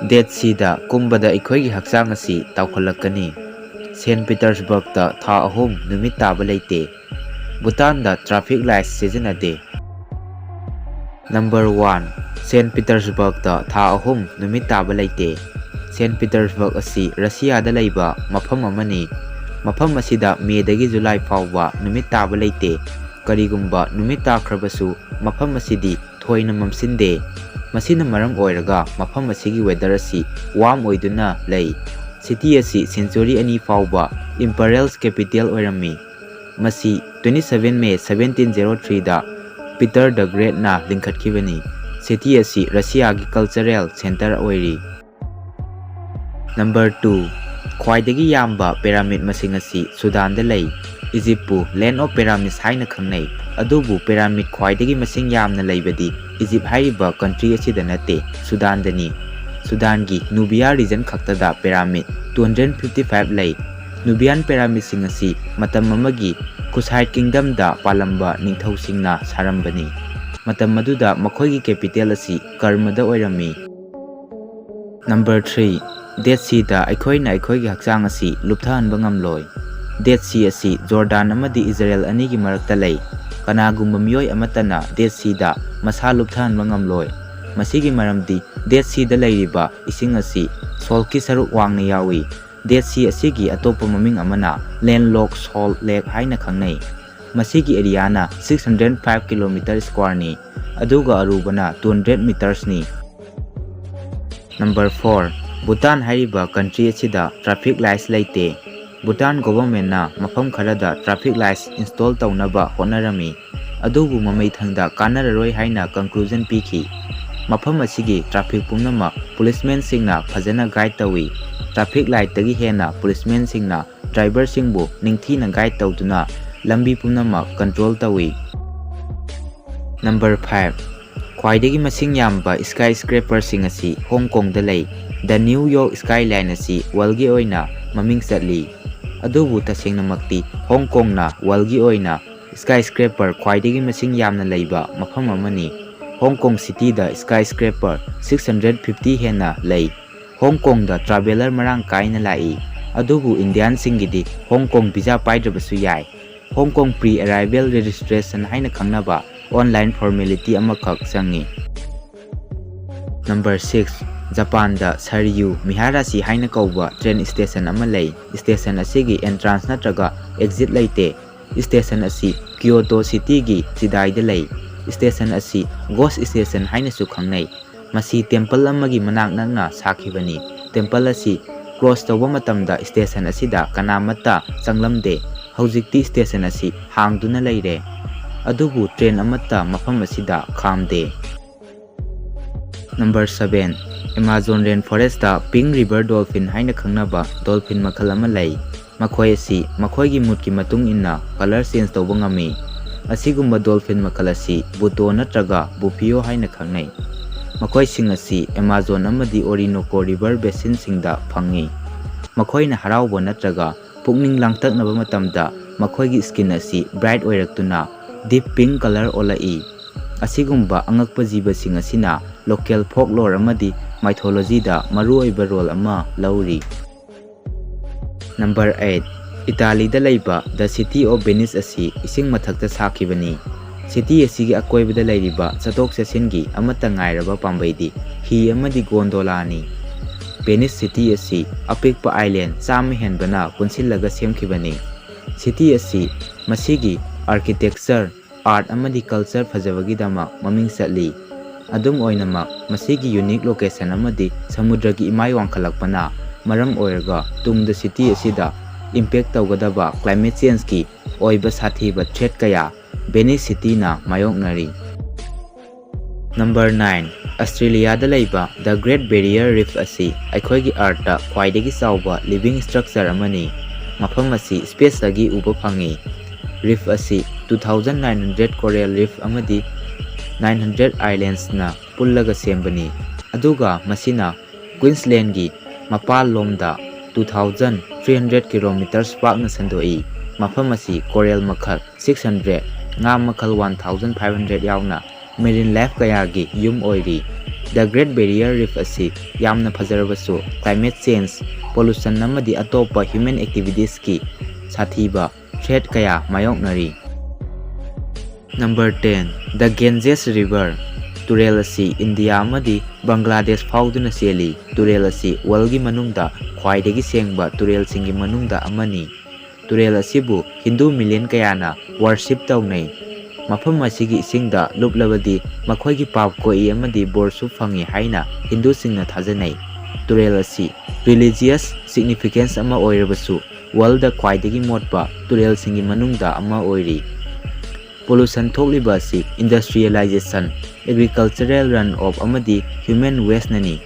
Dead Sea kumbada ꯑꯩꯈꯣꯏꯒꯤ ꯍꯛꯆꯥꯡ ꯑꯁꯤ ꯇꯥꯎꯈꯠꯂꯛꯀꯅꯤ. ꯁꯦꯟ ꯄꯤꯇꯔꯁꯕꯔꯒꯇ ꯊꯥ 3 ꯅꯨꯃꯤꯠ ꯇꯥꯕ ꯂꯩꯇꯦ. ꯚꯨꯇꯥꯟꯗ ꯇ꯭ꯔꯥꯐꯤꯛ ꯂꯥꯏꯠ ꯁꯤꯖꯤꯟꯅꯗꯦ. Number 1. ꯁꯦꯟ ꯄꯤꯇꯔꯁꯕꯔꯒꯇ ꯊꯥ 3 ꯅꯨꯃꯤꯠ ꯇꯥꯕ ꯂꯩꯇꯦ. ꯁꯦꯟ ꯄꯤꯇꯔꯁꯕꯔꯒ ꯑꯁꯤ ꯔꯁꯤꯌꯥꯗ ꯂꯩꯕ ꯃꯐꯝ ꯑꯃꯅꯤ. ꯃꯐꯝ ꯑꯁꯤꯗ ꯃꯦꯗꯒꯤ ꯖꯨꯂꯥꯏ ꯐꯥꯎꯕ ꯅꯨꯃꯤꯠ ꯇꯥꯕ ꯂꯩꯇꯦ. ꯀꯔꯤꯒꯨꯝꯕ ꯅꯨꯃꯤꯠ ꯇꯥꯈ꯭ꯔꯕꯁꯨ ꯃꯐꯝ ꯑꯁꯤꯗꯤ ꯊꯣꯏꯅ ꯃꯝꯁꯤꯟꯗꯦ. ꯃꯁꯤꯅ ꯃꯔꯝ ꯑꯣꯏꯔꯒ ꯃꯐꯝ ꯑꯁꯤꯒꯤ ꯋꯦꯗꯔ ꯑꯁꯤ ꯋꯥꯔꯝ ꯑꯣꯏꯗꯨꯅ ꯂꯩ. ꯁꯤꯇꯤ ꯑꯁꯤ ꯁꯦꯟꯆꯨꯔꯤ 2 ꯐꯥꯎꯕ ꯏꯝꯄꯦꯔꯤꯌꯦꯜ ꯀꯦꯄꯤꯇꯦꯜ ꯑꯣꯏꯔꯝꯃꯤ. ꯃꯁꯤ 27 ꯃꯦ 1703ꯗ ꯄꯤꯇꯔ ꯗ ꯒ꯭ꯔꯦꯠꯅ ꯂꯤꯡꯈꯠꯈꯤꯕꯅꯤ. ꯁꯤꯇꯤ ꯑꯁꯤ ꯔꯁꯤꯌꯥꯒꯤ ꯀꯜꯆꯔꯦꯜ ꯁꯦꯟꯇꯔ ꯑꯣꯏꯔꯤ. Number 2. ꯈ꯭ꯋꯥꯏꯗꯒꯤ ꯌꯥꯝꯕ ꯄꯤꯔꯥꯃꯤꯗ ꯃꯁꯤꯡ ꯑꯁꯤ ꯁꯨꯗꯥꯟꯗ ꯂꯩ. ꯏꯖꯤꯞꯄꯨ ꯂꯦꯟ ꯑꯣꯐ ꯄꯤꯔꯥꯃꯤꯗꯁ ꯍꯥꯏꯅ ꯈꯪꯅꯩ. ꯑꯗꯨꯕꯨ ꯄꯤꯔꯥꯃꯤꯗ ꯈ꯭ꯋꯥꯏꯗꯒꯤ ꯃꯁꯤꯡ ꯌꯥꯝꯅ ꯂꯩꯕꯗꯤ ꯏꯖꯤꯞ ꯍꯥꯏꯔꯤꯕ ꯀꯟꯇ꯭ꯔꯤ ꯑꯁꯤꯗ ꯅꯠꯇꯦ, ꯁꯨꯗꯥꯟꯗꯅꯤ. ꯁꯨꯗꯥꯟꯒꯤ ꯅꯨꯕꯤꯌꯥ ꯔꯤꯖꯟ ꯈꯛꯇꯗ ꯄꯤꯔꯥꯃꯤꯗ 255 ꯂꯩ. ꯅꯨꯕꯤꯌꯥꯟ ꯄꯤꯔꯥꯃꯤꯗꯁꯤꯡ ꯑꯁꯤ ꯃꯇꯝ ꯑꯃꯒꯤ ꯈꯨꯁꯥꯏꯠ ꯀꯤꯡꯗꯝꯗ ꯄꯥꯜꯂꯝꯕ ꯅꯤꯡꯊꯧꯁꯤꯡꯅ ꯁꯥꯔꯝꯕꯅꯤ. ꯃꯇꯝ ꯑꯗꯨꯗ ꯃꯈꯣꯏꯒꯤ ꯀꯦꯄꯤꯇꯦꯜ ꯑꯁꯤ ꯀꯔꯃꯗ ꯑꯣꯏꯔꯝꯃꯤ. Number 3. Dead Sea ꯑꯩꯈꯣꯏꯅ ꯑꯩꯈꯣꯏꯒꯤ ꯍꯛꯆꯥꯡ ꯑꯁꯤ ꯂꯨꯞꯊꯍꯟꯕ ꯉꯝꯂꯣꯏ. Dead Sea ꯑꯁꯤ ꯖꯣꯔꯗꯥꯟ ꯑꯃꯗꯤ ꯏꯖꯔꯦꯜ ꯑꯅꯤꯒꯤ ꯃꯔꯛꯇ ꯂꯩ. ꯀꯅꯥꯒꯨꯝꯕ ꯃꯤꯑꯣꯏ ꯑꯃꯠꯇꯅ Dead Sea ꯃꯁꯥ ꯂꯨꯞꯊꯍꯟꯕ ꯉꯝꯂꯣꯏ. ꯃꯁꯤꯒꯤ ꯃꯔꯝꯗꯤ Dead Sea ꯂꯩꯔꯤꯕ ꯏꯁꯤꯡ ꯑꯁꯤ ꯁꯣꯜꯠꯀꯤ ꯁꯔꯨꯛ ꯋꯥꯡꯅ ꯌꯥꯎꯏ. Dead Sea ꯑꯁꯤꯒꯤ ꯑꯇꯣꯞꯄ ꯃꯃꯤꯡ ꯑꯃꯅ ꯂꯦꯟꯗꯂꯣꯛ ꯁꯣꯜꯠ ꯂꯦꯛ ꯍꯥꯏꯅ ꯈꯪꯅꯩ. ꯃꯁꯤꯒꯤ ꯑꯦꯔꯤꯌꯥꯅ 605 ꯀꯤꯂꯣꯃꯤꯇꯔ ꯁ꯭ꯀ꯭ꯋꯥꯔꯅꯤ, ꯑꯗꯨꯒ ꯑꯔꯨꯕꯅ 200 ꯃꯤꯇꯔꯁꯅꯤ. Number 4. ꯚꯨꯇꯥꯟ ꯍꯥꯏꯔꯤꯕ ꯀꯟꯇ꯭ꯔꯤ ꯑꯁꯤꯗ ꯇ꯭ꯔꯥꯐꯤꯛ ꯂꯥꯏꯠꯁ ꯂꯩꯇꯦ. ꯚꯨꯇꯥꯟ ꯒꯣꯚꯔꯟꯃꯦꯟꯠꯅ ꯃꯐꯝ ꯈꯔꯗ ꯇ꯭ꯔꯥꯐꯤꯛ ꯂꯥꯏꯠꯁ ꯏꯟꯁꯇꯣꯜ ꯇꯧꯅꯕ ꯍꯣꯠꯅꯔꯝꯃꯤ, ꯑꯗꯨꯕꯨ ꯃꯃꯩꯊꯪꯗ ꯀꯥꯟꯅꯔꯔꯣꯏ ꯍꯥꯏꯅ ꯀꯟꯀ꯭ꯂꯨꯖꯟ ꯄꯤꯈꯤ. ꯃꯐꯝ ꯑꯁꯤꯒꯤ ꯇ꯭ꯔꯥꯐꯤꯛ ꯄꯨꯝꯅꯃꯛ ꯄꯨꯂꯤꯁꯃꯦꯟꯁꯤꯡꯅ ꯐꯖꯅ ꯒꯥꯏꯗ ꯇꯧꯏ. ꯇ꯭ꯔꯥꯐꯤꯛ ꯂꯥꯏꯠꯇꯒꯤ ꯍꯦꯟꯅ ꯄꯨꯂꯤꯁꯃꯦꯟꯁꯤꯡꯅ ꯗ꯭ꯔꯥꯏꯚꯔꯁꯤꯡꯕꯨ ꯅꯤꯡꯊꯤꯅ ꯒꯥꯏꯗ ꯇꯧꯗꯨꯅ ꯂꯝꯕꯤ ꯄꯨꯝꯅꯃꯛ ꯀꯟꯇ꯭ꯔꯣꯜ ꯇꯧꯏ. Number 5. ꯈ꯭ꯋꯥꯏꯗꯒꯤ ꯃꯁꯤꯡ ꯌꯥꯝꯕ ꯁ꯭ꯀꯥꯏꯁꯀ꯭ꯔꯦꯄꯔꯁꯤꯡ ꯑꯁꯤ ꯍꯣꯡ ꯀꯣꯡꯗ ꯂꯩ. ꯗ ꯅ꯭ꯌꯨ ꯌꯣꯔꯛ ꯁ꯭ꯀꯥꯏꯂꯥꯏꯟ ꯑꯁꯤ ꯋꯥꯔꯜꯒꯤ ꯑꯣꯏꯅ ꯃꯃꯤꯡ ꯆꯠꯂꯤ. ꯑꯗꯨꯕꯨ ꯇꯁꯦꯡꯅꯃꯛꯇꯤ ꯍꯣꯡ ꯀꯣꯡꯅ ꯋꯥꯔꯜꯒꯤ ꯑꯣꯏꯅ ꯁ꯭ꯀꯥꯏꯁꯀ꯭ꯔꯦꯄꯔ ꯈ꯭ꯋꯥꯏꯗꯒꯤ ꯃꯁꯤꯡ ꯌꯥꯝꯅ ꯂꯩꯕ ꯃꯐꯝ ꯑꯃꯅꯤ. ꯍꯣꯡ ꯀꯣꯡ ꯁꯤꯇꯤꯗ ꯁ꯭ꯀꯥꯏꯁꯀ꯭ꯔꯦꯄꯔ 650 ꯍꯦꯟꯅ ꯂꯩ. ꯍꯣꯡ ꯀꯣꯡꯗ ꯇ꯭ꯔꯥꯚꯦꯂꯔ ꯃꯔꯥꯡ ꯀꯥꯏꯅ ꯂꯥꯛꯏ, ꯑꯗꯨꯕꯨ ꯏꯟꯗꯤꯌꯟꯁꯤꯡꯒꯤꯗꯤ ꯍꯣꯡ ꯀꯣꯡ ꯚꯤꯖꯥ ꯄꯥꯏꯗ꯭ꯔꯕꯁꯨ ꯌꯥꯏ. ꯍꯣꯡ ꯀꯣꯡ ꯄ꯭ꯔꯤ-ꯑꯦꯔꯥꯏꯚꯦꯜ ꯔꯦꯖꯤꯁꯇ꯭ꯔꯦꯁꯟ ꯍꯥꯏꯅ ꯈꯪꯅꯕ ꯑꯣꯟꯂꯥꯏꯟ ꯐꯣꯔꯃꯦꯂꯤꯇꯤ ꯑꯃꯈꯛ ꯆꯪꯏ. Number 6. ꯖꯄꯥꯟꯗ ꯁꯔꯌꯨ ꯃꯤꯍꯥꯔꯥꯁꯤ ꯍꯥꯏꯅ ꯀꯧꯕ ꯇ꯭ꯔꯦꯟ ꯁ꯭ꯇꯦꯁꯟ ꯑꯃ ꯂꯩ. ꯁ꯭ꯇꯦꯁꯟ ꯑꯁꯤꯒꯤ ꯑꯦꯟꯇ꯭ꯔꯥꯟꯁ ꯅꯠꯇ꯭ꯔꯒ ꯑꯦꯛꯖꯤꯠ ꯂꯩꯇꯦ. ꯁ꯭ꯇꯦꯁꯟ ꯑꯁꯤ ꯀꯤꯌꯣꯇꯣ ꯁꯤꯇꯤꯒꯤ ꯆꯤꯗꯥꯏꯗ ꯂꯩ. ꯁ꯭ꯇꯦꯁꯟ ꯑꯁꯤ ꯒꯣꯁꯠ ꯁ꯭ꯇꯦꯁꯟ ꯍꯥꯏꯅꯁꯨ ꯈꯪꯅꯩ. ꯃꯁꯤ ꯇꯦꯝꯄꯜ ꯑꯃꯒꯤ ꯃꯅꯥꯛ ꯅꯛꯅ ꯁꯥꯈꯤꯕꯅꯤ. ꯇꯦꯝꯄꯜ ꯑꯁꯤ ꯀ꯭ꯂꯣꯖ ꯇꯧꯕ ꯃꯇꯝꯗ ꯁ꯭ꯇꯦꯁꯟ ꯑꯁꯤꯗ ꯀꯅꯥꯃꯠꯇ ꯆꯪꯂꯝꯗꯦ. ꯍꯧꯖꯤꯛꯇꯤ ꯁ꯭ꯇꯦꯁꯟ ꯑꯁꯤ ꯍꯥꯡꯗꯨꯅ ꯂꯩꯔꯦ, ꯑꯗꯨꯕꯨ ꯇ꯭ꯔꯦꯟ ꯑꯃꯠꯇ ꯃꯐꯝ ꯑꯁꯤꯗ ꯈꯥꯝꯗꯦ. Number 7. Amazon rain forest pink river dolphin ꯍꯥꯏꯅ ꯈꯪꯅꯕ ꯗꯣꯜꯐꯤꯟ ꯃꯈꯜ ꯑꯃ ꯂꯩ. ꯃꯈꯣꯏ ꯑꯁꯤ ꯃꯈꯣꯏꯒꯤ ꯃꯨꯗꯀꯤ ꯃꯇꯨꯡ ꯏꯟꯅ ꯀꯂꯔ ꯆꯦꯟꯖ ꯇꯧꯕ ꯉꯝꯃꯤ. ꯑꯁꯤꯒꯨꯝꯕ ꯗꯣꯜꯐꯤꯟ ꯃꯈꯜ ꯑꯁꯤ ꯕꯨꯇꯣ ꯅꯠꯇ꯭ꯔꯒ ꯕꯨꯐꯤꯌꯣ ꯍꯥꯏꯅ ꯈꯪꯅꯩ. ꯃꯈꯣꯏꯁꯤꯡ ꯑꯁꯤ ꯑꯦꯃꯥꯖꯣꯟ ꯑꯃꯗꯤ ꯑꯣꯔꯤꯅꯣꯀꯣ ꯔꯤꯚꯔ ꯕꯦꯁꯤꯟꯁꯤꯡꯗ ꯐꯪꯏ. ꯃꯈꯣꯏꯅ ꯍꯔꯥꯎꯕ ꯅꯠꯇ꯭ꯔꯒ ꯄꯨꯛꯅꯤꯡ ꯂꯥꯡꯇꯛꯅꯕ ꯃꯇꯝꯗ ꯃꯈꯣꯏꯒꯤ ꯁ꯭ꯀꯤꯟ ꯑꯁꯤ ꯕ꯭ꯔꯥꯏꯠ ꯑꯣꯏꯔꯛꯇꯨꯅ ꯗꯤꯞ ꯄꯤꯡꯛ ꯀꯂꯔ ꯑꯣꯜꯂꯛꯏ. ꯑꯁꯤꯒꯨꯝꯕ ꯑꯉꯛꯄ ꯖꯤꯕꯁꯤꯡ ꯑꯁꯤꯅ ꯂꯣꯀꯦꯜ ꯐꯣꯛꯂꯣꯔ ꯑꯃꯗꯤ ꯃꯥꯏꯊꯣꯂꯣꯖꯤꯗ ꯃꯔꯨꯑꯣꯏꯕ ꯔꯣꯜ ꯑꯃ ꯂꯧꯔꯤ. Number 8. ꯏꯇꯥꯂꯤꯗ ꯂꯩꯕ ꯗ ꯁꯤꯇꯤ ꯑꯣꯐ ꯚꯦꯅꯤꯁ ꯑꯁꯤ ꯏꯁꯤꯡ ꯃꯊꯛꯇ ꯁꯥꯈꯤꯕꯅꯤ. ꯁꯤꯇꯤ ꯑꯁꯤꯒꯤ ꯑꯀꯣꯏꯕꯗ ꯂꯩꯔꯤꯕ ꯆꯠꯊꯣꯛ-ꯆꯠꯁꯤꯟꯒꯤ ꯑꯃꯠꯇ ꯉꯥꯏꯔꯕ ꯄꯥꯝꯕꯩꯗꯤ ꯍꯤ ꯑꯃꯗꯤ ꯒꯣꯟꯗꯣꯂꯥꯅꯤ. ꯚꯦꯅꯤꯁ ꯁꯤꯇꯤ ꯑꯁꯤ ꯑꯄꯤꯛꯄ ꯑꯥꯏꯂꯦꯟ 100 ꯍꯦꯟꯕꯅ ꯄꯨꯟꯁꯤꯜꯂꯒ ꯁꯦꯝꯈꯤꯕꯅꯤ. ꯁꯤꯇꯤ ꯑꯁꯤ ꯃꯁꯤꯒꯤ ꯑꯥꯔꯀꯤꯇꯦꯛꯆꯔ, ꯑꯥꯔꯠ ꯑꯃꯗꯤ ꯀꯜꯆꯔ ꯐꯖꯕꯒꯤꯗꯃꯛ ꯃꯃꯤꯡ ꯆꯠꯂꯤ. ꯑꯗꯨꯝ ꯑꯣꯏꯅꯃꯛ ꯃꯁꯤꯒꯤ ꯌꯨꯅꯤꯛ ꯂꯣꯀꯦꯁꯟ ꯑꯃꯗꯤ ꯁꯃꯨꯗ꯭ꯔꯒꯤ ꯏꯃꯥꯏ ꯋꯥꯡꯈꯠꯂꯛꯄꯅ ꯃꯔꯝ ꯑꯣꯏꯔꯒ ꯇꯨꯡꯗ ꯁꯤꯇꯤ ꯑꯁꯤꯗ ꯏꯝꯄꯦꯛ ꯇꯧꯒꯗꯕ ꯀ꯭ꯂꯥꯏꯃꯦꯠ ꯆꯦꯟꯖꯀꯤ ꯑꯣꯏꯕ ꯁꯥꯊꯤꯕ ꯊ꯭ꯔꯦꯠ ꯀꯌꯥ ꯚꯦꯅꯤꯁ ꯁꯤꯇꯤꯅ ꯃꯥꯌꯣꯛꯅꯔꯤ. Number 9. ꯑꯁꯇ꯭ꯔꯦꯂꯤꯌꯥꯗ ꯂꯩꯕ ꯗ ꯒ꯭ꯔꯦꯠ ꯕꯦꯔꯤꯌꯔ ꯔꯤꯐ ꯑꯁꯤ ꯑꯩꯈꯣꯏꯒꯤ ꯑꯔꯊꯇ ꯈ꯭ꯋꯥꯏꯗꯒꯤ ꯆꯥꯎꯕ ꯂꯤꯚꯤꯡ ꯁ꯭ꯇ꯭ꯔꯛꯆꯔ ꯑꯃꯅꯤ. ꯃꯐꯝ ꯑꯁꯤ ꯁ꯭ꯄꯦꯁꯇꯒꯤ ꯎꯕ ꯐꯪꯏ. ꯔꯤꯐ ꯑꯁꯤ 2,900 ꯀꯣꯔꯦꯜ ꯔꯤꯐ ꯑꯃꯗꯤ 900 ꯑꯥꯏꯂꯦꯟड्सꯅ ꯄꯨꯜꯂꯒ ꯁꯦꯝꯕꯅꯤ, ꯑꯗꯨꯒ ꯃꯁꯤꯅ ꯀ꯭ꯋꯤꯟꯁꯂꯦꯟꯒꯤ ꯃꯄꯥꯟꯂꯣꯝꯗ 2,300 ꯀꯤꯂꯣꯃꯤꯇꯔꯁ ꯄꯥꯛꯅ ꯁꯟꯗꯣꯛꯏ. ꯃꯐꯝ ꯑꯁꯤ ꯀꯣꯔꯦꯜ ꯃꯈꯜ 600, ꯉꯥ ꯃꯈꯜ 1,500 ꯌꯥꯎꯅ ꯃꯦꯔꯤꯟ ꯂꯥꯏꯐ ꯀꯌꯥꯒꯤ ꯌꯨꯝ ꯑꯣꯏꯔꯤ. The Great Barrier Reef asi yamna fazarabasu climate change, pollution namadi atopa human activities ki sathiba threat kaya mayoknari. Number 10. The Ganges River. Turel asi India amadi Bangladesh fauduna seli. Turel asi worldgi manungda khwaidagi sengba turel singi manungda amani. Turel asibu Hindu million kayana worship tawnai. Mapham asigi isingda luplabadi makhoigi pap koi amadi borsu phangi haina Hindu singna thajanai. Turel asi religious significance ama oirabasu world da khwaidagi motba turel singi manungda ama oiri. Pollution thokliba asi industrialization, agricultural runoff amadi human waste nani.